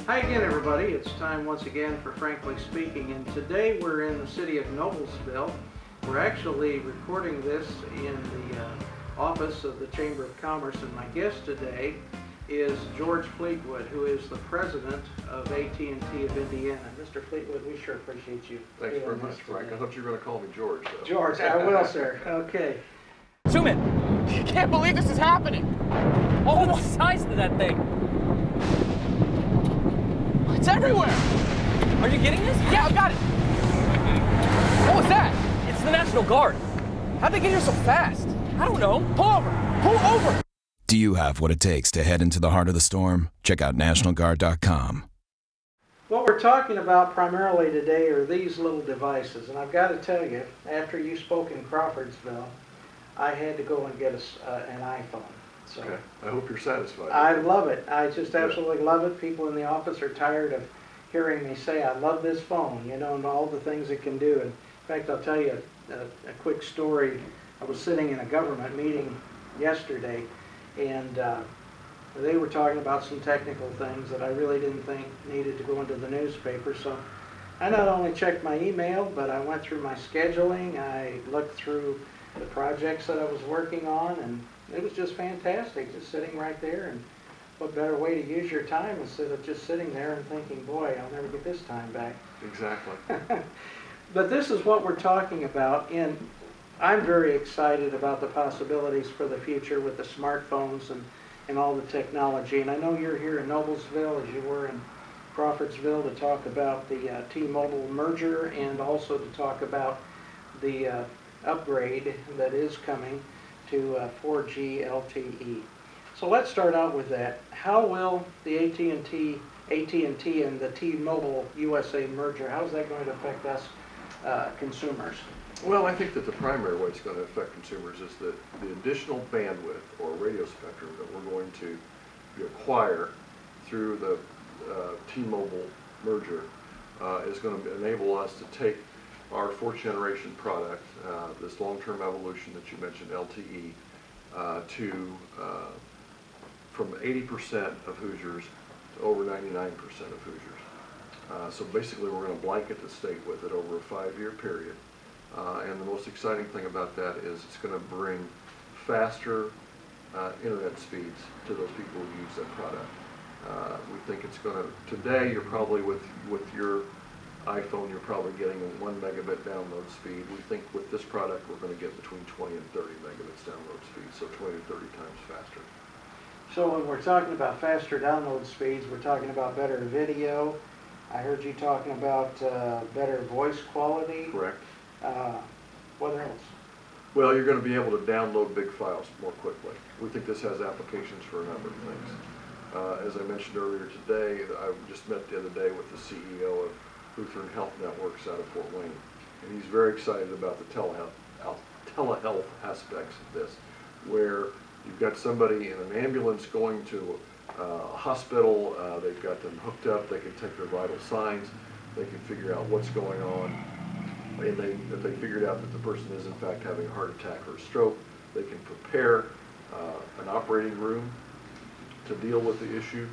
Hi again, everybody. It's time once again for Frankly Speaking, and today we're in the city of Noblesville. We're actually recording this in the office of the Chamber of Commerce, and my guest today is George Fleetwood, who is the president of AT&T of Indiana. Mr. Fleetwood, we sure appreciate you. Thanks very much, Frank. I thought you were going to call me George, though. George, I will, sir. Okay. Zoom in. I can't believe this is happening. Oh, the size of that thing. It's everywhere. Are you getting this? Yeah, I've got it. What was that? It's the National Guard. How'd they get here so fast? I don't know. Pull over. Pull over. Do you have what it takes to head into the heart of the storm? Check out NationalGuard.com. What we're talking about primarily today are these little devices, and I've got to tell you, after you spoke in Crawfordsville, I had to go and get an iPhone. So Okay. I hope you're satisfied. I love it. I just absolutely love it. People in the office are tired of hearing me say, I love this phone, you know, and all the things it can do. And in fact, I'll tell you a quick story. I was sitting in a government meeting yesterday, and they were talking about some technical things that I really didn't think needed to go into the newspaper. So I not only checked my email, but I went through my scheduling. I looked through the projects that I was working on, and it was just fantastic, just sitting right there. And what better way to use your time instead of just sitting there and thinking, boy, I'll never get this time back. Exactly. But this is what we're talking about, and I'm very excited about the possibilities for the future with the smartphones and all the technology. And I know you're here in Noblesville, as you were in Crawfordsville, to talk about the T-Mobile merger and also to talk about the upgrade that is coming to 4G LTE. So let's start out with that. How will the AT&T and the T-Mobile USA merger, how is that going to affect us consumers? Well, I think that the primary way it's going to affect consumers is that the additional bandwidth or radio spectrum that we're going to acquire through the T-Mobile merger is going to enable us to take our fourth generation product, this long-term evolution that you mentioned, LTE, from 80% of Hoosiers to over 99% of Hoosiers. So basically we're going to blanket the state with it over a 5-year period. And the most exciting thing about that is it's going to bring faster internet speeds to those people who use that product. We think it's going to, today you're probably with your iPhone, you're probably getting a 1 megabit download speed. We think with this product we're going to get between 20 and 30 megabits download speed, so 20 to 30 times faster. So when we're talking about faster download speeds, we're talking about better video. I heard you talking about better voice quality. Correct. What else? Well, you're going to be able to download big files more quickly. We think this has applications for a number of things. As I mentioned earlier today, I just met the other day with the CEO of Lutheran Health Networks out of Fort Wayne, and he's very excited about the telehealth aspects of this, where you've got somebody in an ambulance going to a hospital, they've got them hooked up, they can take their vital signs, they can figure out what's going on, and if they figured out that the person is in fact having a heart attack or a stroke, they can prepare an operating room to deal with the issue.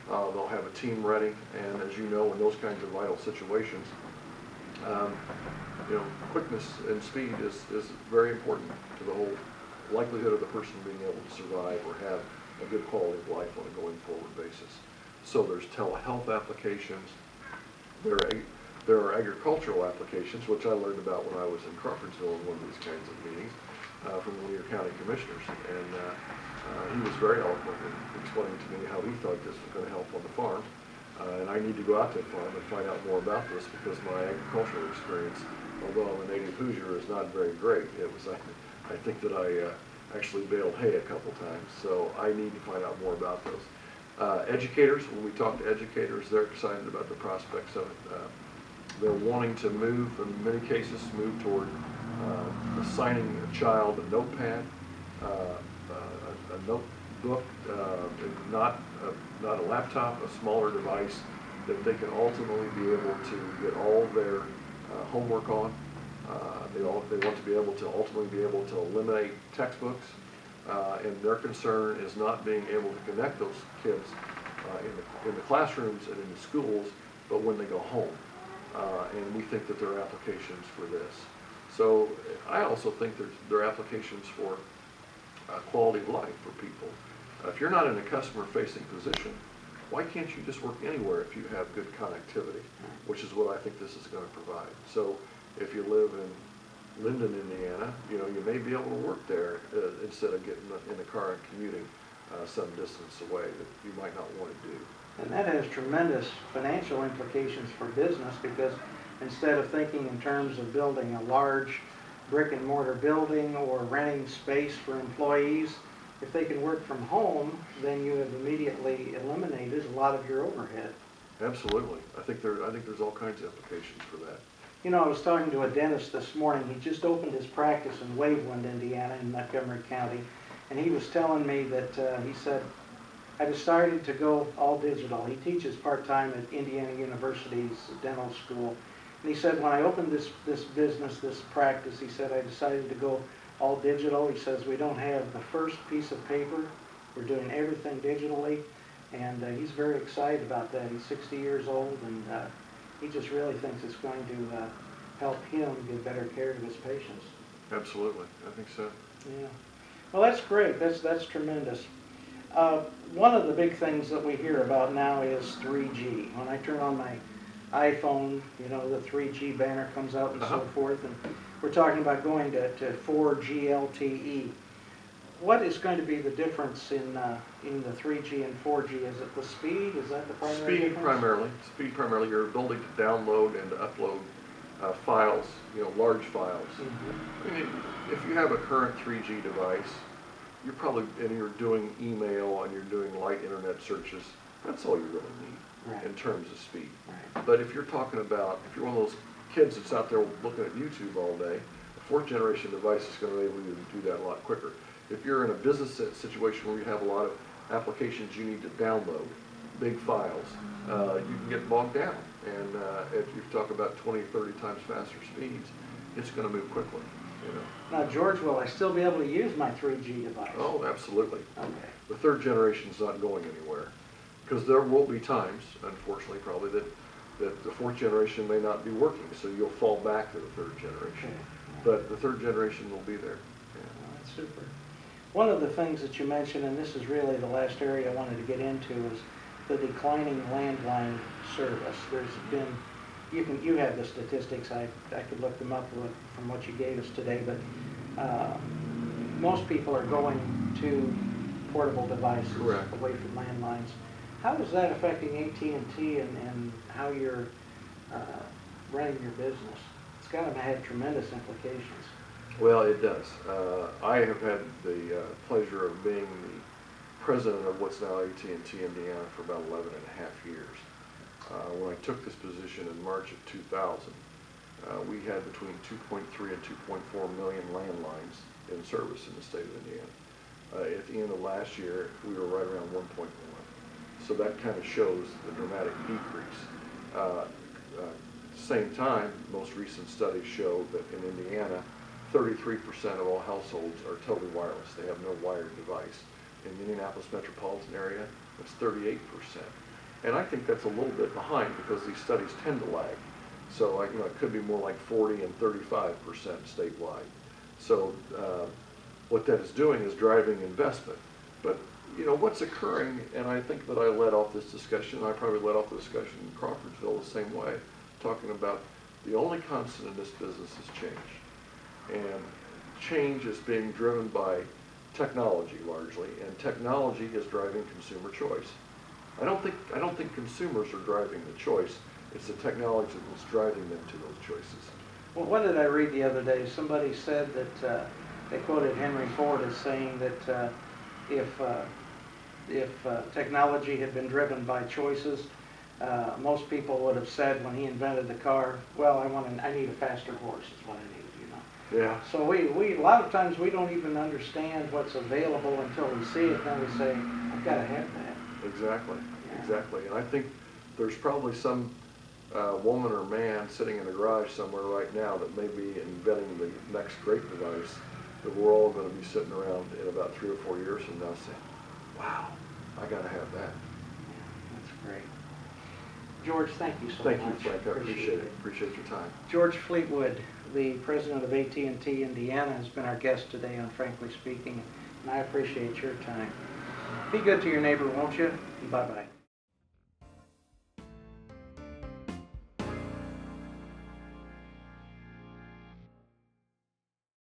They'll have a team ready, and as you know, in those kinds of vital situations, quickness and speed is very important to the whole likelihood of the person being able to survive or have a good quality of life on a going forward basis. So there's telehealth applications. There are agricultural applications, which I learned about when I was in Crawfordsville in one of these kinds of meetings from the Lanier County Commissioners, and he was very eloquent in explaining to me how he thought this was going to help on the farm. And I need to go out to the farm and find out more about this because my agricultural experience, although I'm a native Hoosier, is not very great. I think that I actually baled hay a couple times, so I need to find out more about those. Educators, when we talk to educators, they're excited about the prospects of it. They're wanting to move, in many cases, move toward assigning a child a notepad, a notebook, not a laptop, a smaller device that they can ultimately be able to get all their homework on. They want to be able to ultimately be able to eliminate textbooks, and their concern is not being able to connect those kids in the classrooms and in the schools, but when they go home. And we think that there are applications for this. So I also think there are applications for quality of life for people. If you're not in a customer-facing position, why can't you just work anywhere if you have good connectivity, which is what I think this is going to provide. So if you live in Linden, Indiana, you know, you may be able to work there instead of getting in a car and commuting some distance away that you might not want to do. And that has tremendous financial implications for business, because instead of thinking in terms of building a large brick and mortar building or renting space for employees, if they can work from home, then you have immediately eliminated a lot of your overhead. Absolutely. I think there's all kinds of applications for that. You know, I was talking to a dentist this morning. He just opened his practice in Waveland, Indiana, in Montgomery County, and he was telling me that he said, I decided to go all digital. He teaches part-time at Indiana University's dental school. And he said, when I opened this business, this practice, he said, I decided to go all digital. He says, we don't have the first piece of paper. We're doing everything digitally. And he's very excited about that. He's 60 years old, and he just really thinks it's going to help him give better care to his patients. Absolutely. I think so. Yeah. Well, that's great. That's tremendous. One of the big things that we hear about now is 3G. When I turn on my iPhone, you know, the 3G banner comes out and so forth, and we're talking about going to 4G LTE. What is going to be the difference in the 3G and 4G? Is it the speed? Is that the primary difference? Speed primarily. Your ability to download and to upload files, you know, large files. Mm-hmm. I mean, if you have a current 3G device, you're doing email and you're doing light internet searches, that's all you really need in terms of speed. Right. But if you're talking about, if you're one of those kids that's out there looking at YouTube all day, a fourth generation device is going to be able to do that a lot quicker. If you're in a business situation where you have a lot of applications you need to download, big files, you can get bogged down. And if you talk about 20, 30 times faster speeds, it's going to move quickly. You know. Now, George, will I still be able to use my 3G device? Oh, absolutely. Okay. The third generation's not going anywhere, because there will be times, unfortunately, probably that the fourth generation may not be working, so you'll fall back to the third generation. Okay. But the third generation will be there. Yeah. Well, that's super. One of the things that you mentioned, and this is really the last area I wanted to get into, is the declining landline service. There's been, you have the statistics. I could look them up from what you gave us today, but most people are going to portable devices. Correct. Away from landlines. How is that affecting AT&T and how you're running your business? It's got to have tremendous implications. Well, it does. I have had the pleasure of being the president of what's now AT&T Indiana for about 11 and a half years. When I took this position in March of 2000, we had between 2.3 and 2.4 million landlines in service in the state of Indiana. At the end of last year, we were right around 1.1. So that kind of shows the dramatic decrease. Same time, most recent studies show that in Indiana, 33% of all households are totally wireless. They have no wired device. In the Indianapolis metropolitan area, it's 38%. And I think that's a little bit behind because these studies tend to lag. So it could be more like 40 and 35% statewide. So what that is doing is driving investment. But what's occurring, and I think that I led off this discussion, I probably led off the discussion in Crawfordsville the same way, talking about the only constant in this business is change. And change is being driven by technology largely, and technology is driving consumer choice. I don't think consumers are driving the choice. It's the technology that's driving them to those choices. Well, what did I read the other day? Somebody said that they quoted Henry Ford as saying that if technology had been driven by choices, most people would have said when he invented the car, well, I need a faster horse is what I need. Yeah. So we a lot of times we don't even understand what's available until we see it, then we say, I've got to have that. Exactly, Yeah. exactly. And I think there's probably some woman or man sitting in a garage somewhere right now that may be inventing the next great device that we're all going to be sitting around in about 3 or 4 years from now saying, wow, I got to have that. Great. George, thank you so much. Thank you, Frank, I appreciate it, appreciate your time. George Fleetwood, the president of AT&T Indiana, has been our guest today on Frankly Speaking, and I appreciate your time. Be good to your neighbor, won't you? Bye-bye.